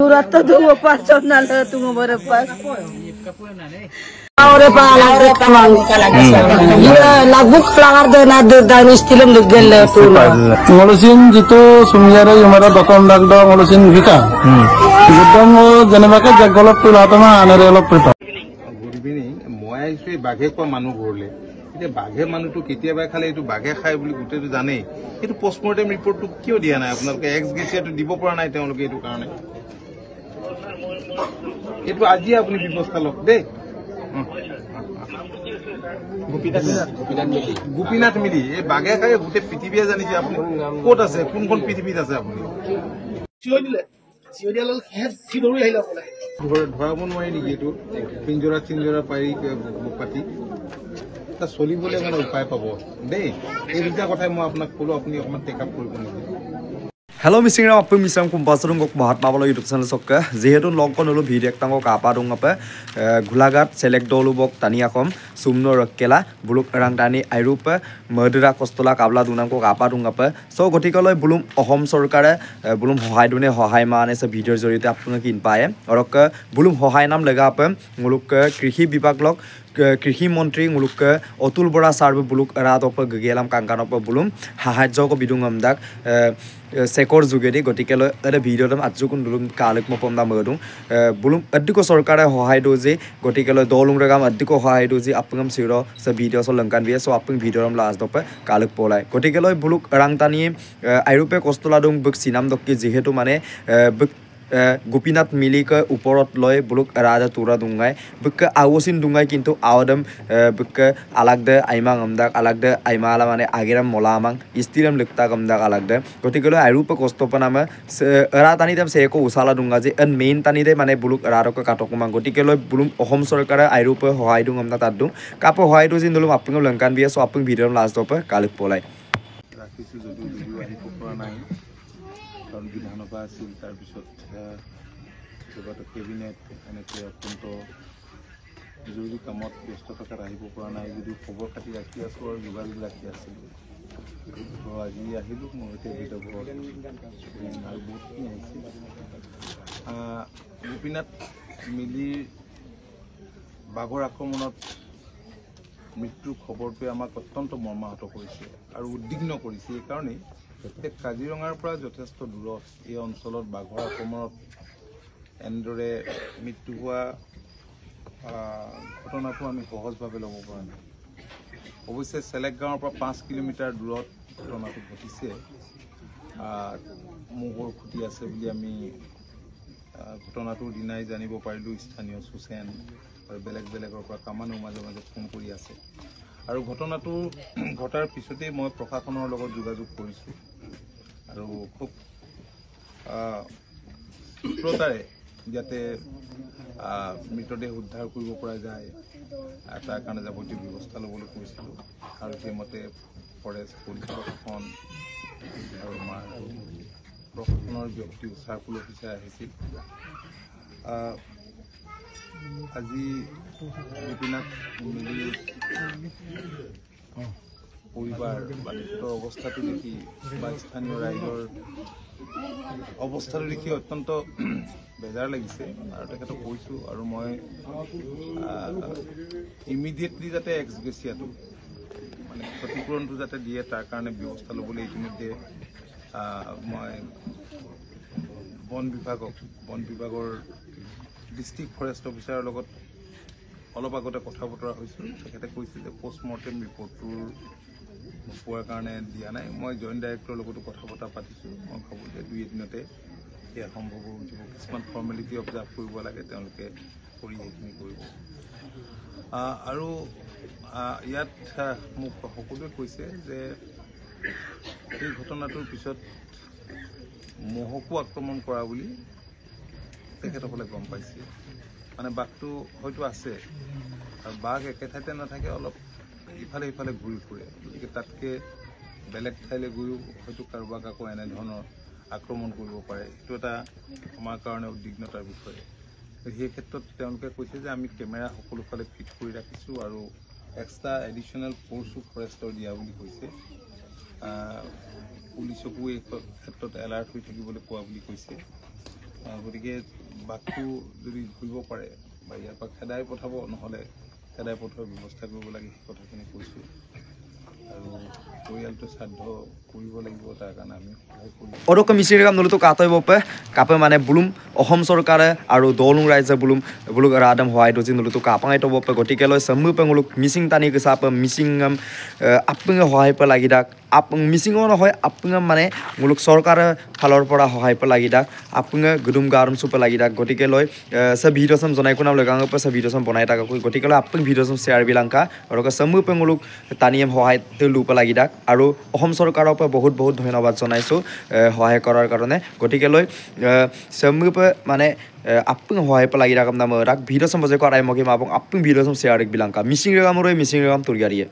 Surat tu personal tu berapa? Orang palang tamang ya lagu kelangar dengan dan istilah legal tu. Ngolusin jitu sumyara yumara dokon dagdo ngolusin vika. Judong jenebake jagolop tu latama anerelop prita. Guribini moya isui baghe ko manu gorle. Ite baghe manu tu kitiaba khale itu baghe khai boli gute tu jane. Itu postmortem report tu kyo dia na apnaloke ex gesia tu dibo pora nai teoloke itu karone. Itu aji apni ব্যবস্থা লক de. Gopinath মিলি এই বাঘে খাই গোটে পৃথিৱীয়ে জানিছে আপুনি ক'ত আছে কোনখন পৃথিৱীত আছে আপুনি ধৰাব নোৱাৰি নেকি এইটো পিঞ্জৰা পাৰি পাতি এটা চলিবলৈ মানে উপায় পাব দেই এই দুটা কথাই মই আপোনাক ক'লো আপুনি অকণমান টেক আপ কৰিব নেকি Hello missing ram appu misam kumpasarung kok bahat mabalo YouTube channel sokka jehetu longkon holo video ektango kapa dung apa gulagat select dolu bok tani akom sumno rakkela buluk rang tani airupa murdera kostola kabla dunam ko kapa dung apa so gotikaloi bulum ohom sorkare bulum hohai dune hohai mane se video jorite apuna kin paye orok bulum hohai nam lega apa muluk krishi bibhag lok কৃষি মন্ত্রী মুলুক Atul Bora serve বুলুক রাত অপ গেলাম কাংকান অপ Blum সাহায্য বিদুং আমদাক সেকর যুগেদি গতিকে লৈ ভিডিঅ'টো আজুকুন দুলুম কালেক মপমদা মদুং বুলুম অদ্দিক সরকারে সহায় দো যে গতিকে লৈ দলুং রেগাম অদ্দিক সহায় দো যে আপংম সির সে ভিডিঅ' স লঙ্কান বিয়ে সো আপং ভিডিঅ'ম লাজ দপে কালেক পলাই গতিকে লৈ বুলুক রাংতানি আইরুপে কষ্টলা দুং বুক সিনাম দক্কি যেহেতু মানে বুক গোপীনাথ মিলিক ওপৰত লৈ বুলুক ৰাজা তুৰা দুংগাই বুক আওসিন দুংগাই কিন্তু আওদম বুক আলাগদে আইমাং আমদাক আলাগদে আইমালা মানে আগেরাম মলামাং ইস্তিরাম লিখতা গমদাক আলাগদে গতিকে আইরুপ কষ্টপনামে ৰা টানি দেম সেকো উসালা দুংগা যে এন মেইন টানি দে মানে বুলুক ৰাৰক কাটকমাং গতিকে বুলুম অসম চৰকাৰে আইরুপ সহায় দুং আমদা তাত দুং কাপ সহায় দু জিন দুলুম আপং লংকান বিয়ে সো আপং ভিডিঅ'ম লাষ্ট অপ কালিক পলাই ৰাখিছো যদি ভিডিঅ' আহি পৰা নাই কাৰণ বিধানসভা আছিল তাৰ পিছত কেবিনেট এনেকৈ অত্যন্ত জৰুৰী কামত ব্যস্ত থকাত আহিব পৰা নাই যদিও খবৰ খাতি ৰাখি আছোঁ আৰু যোগাযোগ ৰাখি আছিলোঁ তো আজি আহিলোঁ মোৰ সৈতে ভিডিঅ'বোৰত আৰু বহুতখিনি আহিছিল গোপীনাথ মিলিৰ বাঘৰ আক্ৰমণত মৃত্যুৰ খবৰটোৱে আমাক অত্যন্ত মৰ্মাহত কৰিছে আৰু উদ্বিগ্ন কৰিছে এইকাৰণেই যে কাজিৰঙাৰ পৰা যথেষ্ট দূৰত এই অঞ্চলত বাঘৰ আক্ৰমণত এনেদৰে মৃত্যু হোৱা ঘটনাটো আমি সহজভাৱে ল'ব পৰা নাই অৱশ্যে চেলেক গাঁৱৰ পৰা 5 কিলোমিটাৰ দূৰত ঘটনাটো ঘটিছে মোহৰ খুটি আছে বুলি আমি ঘটনাটোৰ দিনাই জানিব পাৰিলোঁ স্থানীয় সুচেন আৰু বেলেগৰ পৰা কামানো মাজে মাজে ফোন কৰি আছে আৰু ঘটনাটো ঘটাৰ পিছতেই মই প্ৰশাসনৰ লগত যোগাযোগ কৰিছোঁ আৰু খুব দ্ৰুততাৰে যাতে মৃতদেহ উদ্ধাৰ কৰিব পৰা যায় তাৰ কাৰণে যাৱতীয় ব্যৱস্থা ল'বলৈ কৈছিলোঁ আৰু সেইমতে ফৰেষ্ট পুলিচ প্ৰশাসন আৰু আমাৰ প্ৰশাসনৰ ব্যক্তি চাৰ্কুল অফিচাৰ আহিছিল আজি গোপীনাথ মিলিৰ পৰিবাৰ বা তেখেতৰ অৱস্থাটো দেখি বা স্থানীয় ৰাইজৰ অৱস্থাটো দেখি অত্যন্ত বেজাৰ লাগিছে আৰু তেখেতক কৈছোঁ আৰু মই ইমিডিয়েটলি যাতে এক্স গ্ৰেচিয়াটো মানে ক্ষতিপূৰণটো যাতে দিয়ে তাৰ কাৰণে ব্যৱস্থা ল'বলৈ ইতিমধ্যে মই বন বিভাগৰ ডিষ্ট্ৰিক্ট ফৰেষ্ট অফিচাৰৰ লগত অলপ আগতে কথা বতৰা হৈছোঁ তেখেতে কৈছে যে পোষ্টমৰ্টেম ৰিপৰ্টটোৰ নোপোৱাৰ কাৰণে দিয়া নাই মই জইণ্ট ডাইৰেক্টৰৰ লগতো কথা বতৰা পাতিছোঁ মই ভাবোঁ যে 2 এদিনতে সেয়া সম্ভৱ হৈ উঠিব কিছুমান ফৰ্মেলিটি অবজাৰ্ভ কৰিব লাগে তেওঁলোকে কৰি সেইখিনি কৰিব আৰু ইয়াত মোক সকলোৱে কৈছে যে এই ঘটনাটোৰ পিছত মহকো আক্ৰমণ কৰা বুলি তেখেতসকলে গম পাইছে মানে বাঘটো হয়তো আছে আৰু বাঘ একে ঠাইতে নাথাকে অলপ ইফালে ইফালে ঘূৰি ফুৰে গতিকে তাতকৈ বেলেগ ঠাইলৈ গৈও হয়তো কাৰোবাক আকৌ এনেধৰণৰ আক্ৰমণ কৰিব পাৰে এইটো এটা আমাৰ কাৰণে উদ্বিগ্নতাৰ বিষয় সেই ক্ষেত্ৰত তেওঁলোকে কৈছে যে আমি কেমেৰা সকলোফালে ফিট কৰি ৰাখিছোঁ আৰু এক্সট্ৰা এডিশ্যনেল ফ'ৰ্চো ফৰেষ্টৰ দিয়া বুলি কৈছে পুলিচকো এই ক্ষেত্ৰত এলাৰ্ট হৈ থাকিবলৈ কোৱা বুলি কৈছে গতিকে বাঘটো যদি ঘূৰিব পাৰে বা ইয়াৰ পৰা খেদাই পঠাব নহ'লে খেদাই পঠোৱাৰ ব্যৱস্থা কৰিব লাগে সেই কথাখিনি কৈছোঁ আৰু পৰিয়ালটো শ্ৰাদ্ধ কৰিব লাগিব তাৰ কাৰণে আমি সহায় কৰিম অৰক মিচিং কাম নলতো কাটই বপে কাপে মানে বুলুম অসম চৰকাৰে আৰু দলুং ৰাইজে বুলুক ৰাদাম সহায় দজি নলতো কাপাঙাই তো বপে গতিকে লৈ সমু পেঙুলুক মিচিং টানি গৈছে আপ মিচিং আপুঙে সহায় পে লাগি দাক মিচিঙো নহয় আপুঙে মানে মুলুক চৰকাৰে ফালৰ পৰা সহায় পে লাগি দাক আপুঙে গুদুম গাৰুম চুপে লাগি দাক গতিকে লৈ সে ভিডিঅ' চাম জনাই কোনাম লৈ গাঙৰ পে ভিডিঅ' চাম বনাই থাকা গতিকে লৈ আপুং ভিডিঅ' চাম শ্বেয়াৰ বিলাংকা আৰু সমু পেঙুলুক টানিম সহায় লুপ লাগি দাক আৰু অসম চৰকাৰৰ পৰা বহুত ধন্যবাদ জনাইছোঁ সহায় কৰাৰ কাৰণে গতিকে লৈ সমু পে মানে আপুং সহায় পে লাগি দাক নাম ৰাক ভিডিঅ' চাম বজে কৰাই মকি মাবং আপুং ভিডিঅ' চাম শ্বেয়াৰ বিলাংকা মিচিং ৰেগাম তুৰগাৰিয়ে